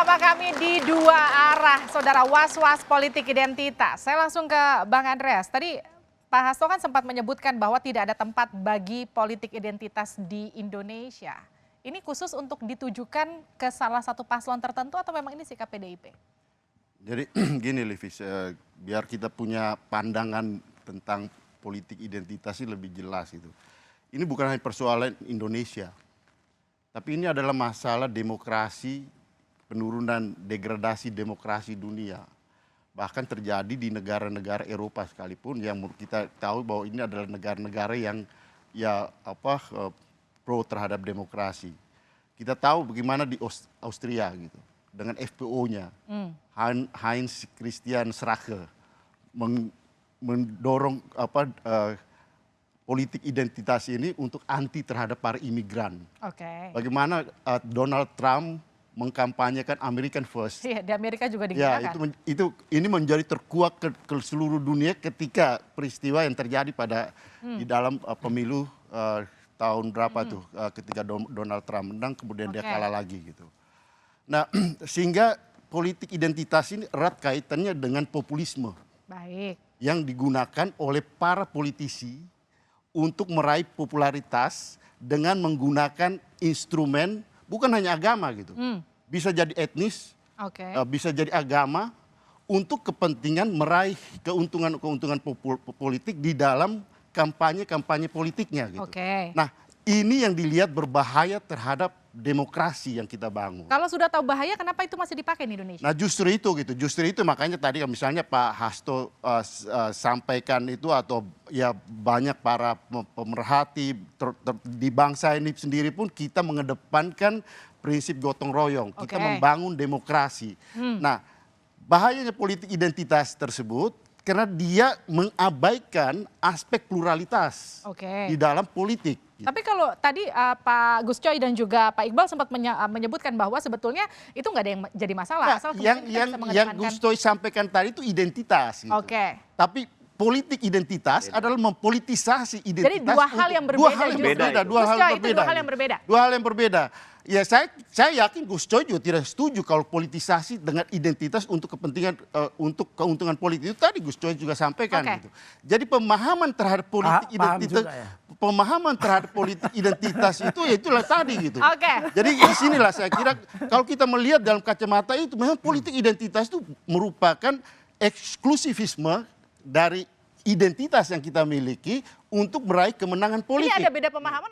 bersama kami di dua arah, saudara, was-was politik identitas. Saya langsung ke Bang Andreas. Tadi Pak Hasto kan sempat menyebutkan bahwa tidak ada tempat bagi politik identitas di Indonesia. Ini khusus untuk ditujukan ke salah satu paslon tertentu atau memang ini sikap PDIP? Jadi gini Livis, biar kita punya pandangan tentang politik identitas ini lebih jelas itu. Ini bukan hanya persoalan Indonesia, tapi ini adalah masalah demokrasi, penurunan degradasi demokrasi dunia. Bahkan terjadi di negara-negara Eropa sekalipun yang kita tahu bahwa ini adalah negara-negara yang pro terhadap demokrasi. Kita tahu bagaimana di Austria gitu dengan FPO-nya, Heinz Christian Strache mendorong politik identitas ini untuk anti terhadap para imigran. Bagaimana Donald Trump mengkampanyekan American First. Iya, di Amerika juga digunakan. Ya, ini menjadi terkuak ke seluruh dunia ketika peristiwa yang terjadi pada di dalam pemilu tahun berapa tuh ketika Donald Trump menang kemudian dia kalah lagi gitu. Nah, sehingga politik identitas ini erat kaitannya dengan populisme. Baik. Yang digunakan oleh para politisi untuk meraih popularitas dengan menggunakan instrumen bukan hanya agama gitu, bisa jadi etnis, bisa jadi agama untuk kepentingan meraih keuntungan politik di dalam kampanye politiknya gitu. Nah, ini yang dilihat berbahaya terhadap demokrasi yang kita bangun. Kalau sudah tahu bahaya, kenapa itu masih dipakai di Indonesia? Nah justru itu makanya tadi misalnya Pak Hasto sampaikan itu atau ya banyak para pemerhati di bangsa ini sendiri pun kita mengedepankan prinsip gotong royong, kita membangun demokrasi. Nah bahayanya politik identitas tersebut karena dia mengabaikan aspek pluralitas di dalam politik. Tapi kalau tadi Pak Gus Coy dan juga Pak Iqbal sempat menyebutkan bahwa sebetulnya itu nggak ada yang jadi masalah. Nah, asal yang Gus Coy sampaikan tadi itu identitas. Gitu. Tapi politik identitas adalah mempolitisasi identitas. Jadi dua hal yang berbeda. Dua hal yang berbeda. Ya saya yakin Gus Coy juga tidak setuju kalau politisasi dengan identitas untuk kepentingan untuk keuntungan politik itu tadi Gus Coy juga sampaikan gitu. Jadi pemahaman terhadap politik identitas itu ya itulah tadi gitu. Jadi disinilah saya kira kalau kita melihat dalam kacamata itu memang politik identitas itu merupakan eksklusivisme dari identitas yang kita miliki untuk meraih kemenangan politik. Ini ada beda pemahaman.